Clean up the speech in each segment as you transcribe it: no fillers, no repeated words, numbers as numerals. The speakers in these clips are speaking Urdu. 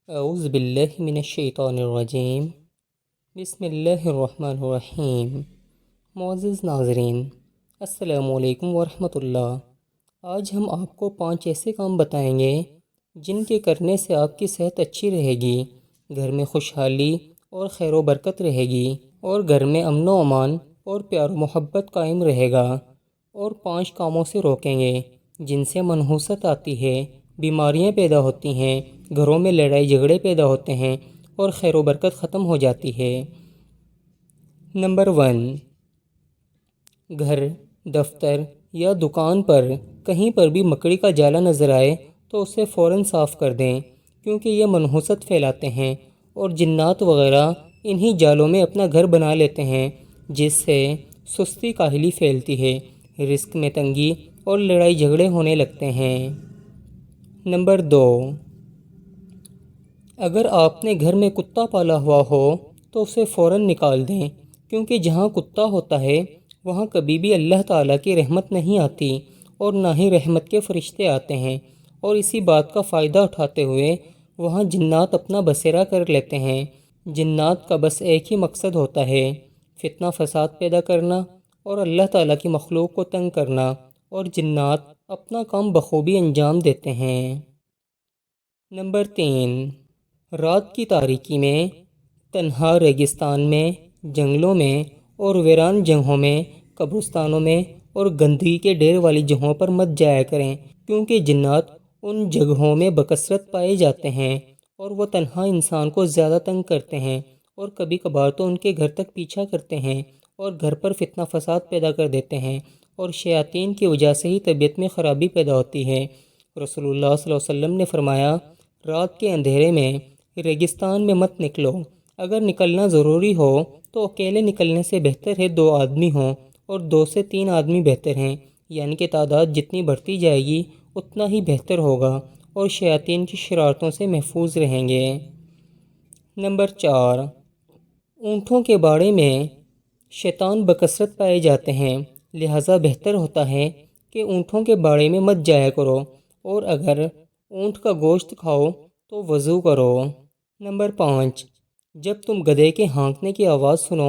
اعوذ باللہ من الشیطان الرجیم بسم اللہ الرحمن الرحیم۔ معزز ناظرین، السلام علیکم ورحمۃ اللہ۔ آج ہم آپ کو 5 ایسے کام بتائیں گے جن کے کرنے سے آپ کی صحت اچھی رہے گی، گھر میں خوشحالی اور خیر و برکت رہے گی، اور گھر میں امن و امان اور پیار و محبت قائم رہے گا۔ اور 5 کاموں سے روکیں گے جن سے منحوست آتی ہے، بیماریاں پیدا ہوتی ہیں، گھروں میں لڑائی جھگڑے پیدا ہوتے ہیں اور خیر و برکت ختم ہو جاتی ہے۔ نمبر 1، گھر، دفتر یا دکان پر کہیں پر بھی مکڑی کا جالا نظر آئے تو اسے فوراً صاف کر دیں، کیونکہ یہ منحوست پھیلاتے ہیں اور جنات وغیرہ انہی جالوں میں اپنا گھر بنا لیتے ہیں، جس سے سستی کاہلی پھیلتی ہے، رزق میں تنگی اور لڑائی جھگڑے ہونے لگتے ہیں۔ نمبر 2، اگر آپ نے گھر میں کتا پالا ہوا ہو تو اسے فوراً نکال دیں، کیونکہ جہاں کتا ہوتا ہے وہاں کبھی بھی اللہ تعالیٰ کی رحمت نہیں آتی اور نہ ہی رحمت کے فرشتے آتے ہیں، اور اسی بات کا فائدہ اٹھاتے ہوئے وہاں جنات اپنا بسیرا کر لیتے ہیں۔ جنات کا بس ایک ہی مقصد ہوتا ہے، فتنہ فساد پیدا کرنا اور اللہ تعالیٰ کی مخلوق کو تنگ کرنا، اور جنات اپنا کام بخوبی انجام دیتے ہیں۔ نمبر 3، رات کی تاریکی میں تنہا ریگستان میں، جنگلوں میں اور ویران جگہوں میں، قبرستانوں میں اور گندگی کے ڈھیر والی جگہوں پر مت جایا کریں، کیونکہ جنات ان جگہوں میں بکثرت پائے جاتے ہیں اور وہ تنہا انسان کو زیادہ تنگ کرتے ہیں، اور کبھی کبھار تو ان کے گھر تک پیچھا کرتے ہیں اور گھر پر فتنہ فساد پیدا کر دیتے ہیں، اور شیاطین کی وجہ سے ہی طبیعت میں خرابی پیدا ہوتی ہے۔ رسول اللہ صلی اللہ علیہ وسلم نے فرمایا، رات کے اندھیرے میں ریگستان میں مت نکلو، اگر نکلنا ضروری ہو تو اکیلے نکلنے سے بہتر ہے 2 آدمی ہوں، اور 2 سے 3 آدمی بہتر ہیں، یعنی کہ تعداد جتنی بڑھتی جائے گی اتنا ہی بہتر ہوگا اور شیاطین کی شرارتوں سے محفوظ رہیں گے۔ نمبر 4، اونٹوں کے باڑے میں شیطان بکثرت پائے جاتے ہیں، لہٰذا بہتر ہوتا ہے کہ اونٹوں کے باڑے میں مت جایا کرو، اور اگر اونٹ کا گوشت کھاؤ تو وضو کرو۔ نمبر 5، جب تم گدھے کے ہانکنے کی آواز سنو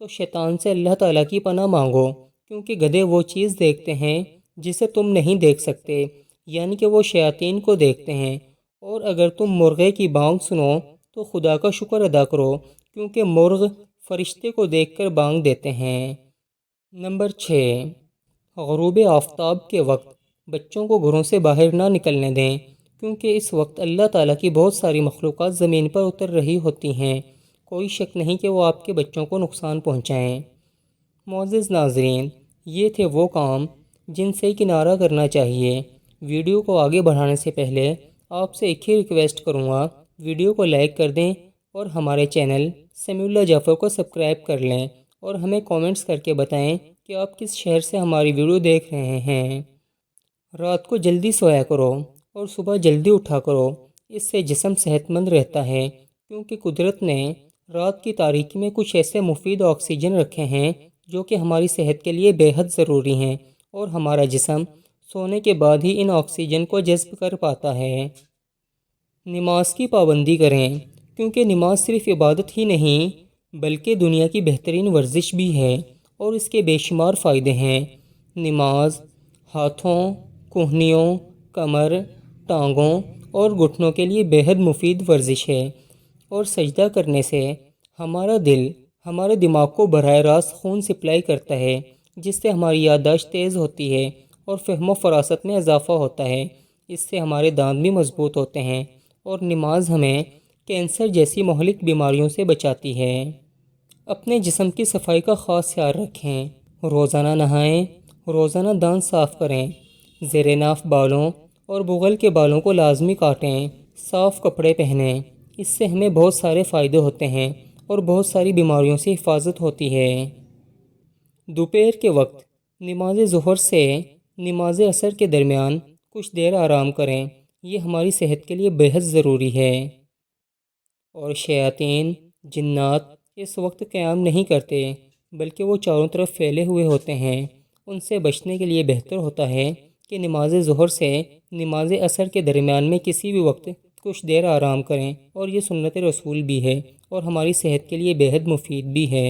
تو شیطان سے اللہ تعالیٰ کی پناہ مانگو، کیونکہ گدھے وہ چیز دیکھتے ہیں جسے تم نہیں دیکھ سکتے، یعنی کہ وہ شیاطین کو دیکھتے ہیں۔ اور اگر تم مرغے کی بانگ سنو تو خدا کا شکر ادا کرو، کیونکہ مرغ فرشتے کو دیکھ کر بانگ دیتے ہیں۔ نمبر 6، غروب آفتاب کے وقت بچوں کو گھروں سے باہر نہ نکلنے دیں، کیونکہ اس وقت اللہ تعالیٰ کی بہت ساری مخلوقات زمین پر اتر رہی ہوتی ہیں، کوئی شک نہیں کہ وہ آپ کے بچوں کو نقصان پہنچائیں۔ معزز ناظرین، یہ تھے وہ کام جن سے کنارہ کرنا چاہیے۔ ویڈیو کو آگے بڑھانے سے پہلے آپ سے ایک ہی ریکویسٹ کروں گا، ویڈیو کو لائک کر دیں اور ہمارے چینل سمیع اللہ جعفر کو سبسکرائب کر لیں، اور ہمیں کومنٹس کر کے بتائیں کہ آپ کس شہر سے ہماری ویڈیو دیکھ رہے ہیں۔ رات کو جلدی سویا کرو اور صبح جلدی اٹھا کرو، اس سے جسم صحت مند رہتا ہے، کیونکہ قدرت نے رات کی تاریکی میں کچھ ایسے مفید آکسیجن رکھے ہیں جو کہ ہماری صحت کے لیے بے حد ضروری ہیں، اور ہمارا جسم سونے کے بعد ہی ان آکسیجن کو جذب کر پاتا ہے۔ نماز کی پابندی کریں، کیونکہ نماز صرف عبادت ہی نہیں بلکہ دنیا کی بہترین ورزش بھی ہے، اور اس کے بے شمار فائدے ہیں۔ نماز ہاتھوں، کہنیوں، کمر، ٹانگوں اور گھٹنوں کے لیے بے حد مفید ورزش ہے، اور سجدہ کرنے سے ہمارا دل ہمارے دماغ کو براہ راست خون سپلائی کرتا ہے، جس سے ہماری یادداشت تیز ہوتی ہے اور فہم و فراست میں اضافہ ہوتا ہے۔ اس سے ہمارے دانت بھی مضبوط ہوتے ہیں، اور نماز ہمیں کینسر جیسی مہلک بیماریوں سے بچاتی ہے۔ اپنے جسم کی صفائی کا خاص خیال رکھیں، روزانہ نہائیں، روزانہ دانت صاف کریں، زیر ناف بالوں اور بغل کے بالوں کو لازمی کاٹیں، صاف کپڑے پہنیں، اس سے ہمیں بہت سارے فائدے ہوتے ہیں اور بہت ساری بیماریوں سے حفاظت ہوتی ہے۔ دوپہر کے وقت نماز ظہر سے نماز عصر کے درمیان کچھ دیر آرام کریں، یہ ہماری صحت کے لیے بے حد ضروری ہے۔ اور شیاطین، جنات اس وقت قیام نہیں کرتے بلکہ وہ چاروں طرف پھیلے ہوئے ہوتے ہیں، ان سے بچنے کے لیے بہتر ہوتا ہے کہ نماز ظہر سے نماز عصر کے درمیان میں کسی بھی وقت کچھ دیر آرام کریں، اور یہ سنت رسول بھی ہے اور ہماری صحت کے لیے بے حد مفید بھی ہے۔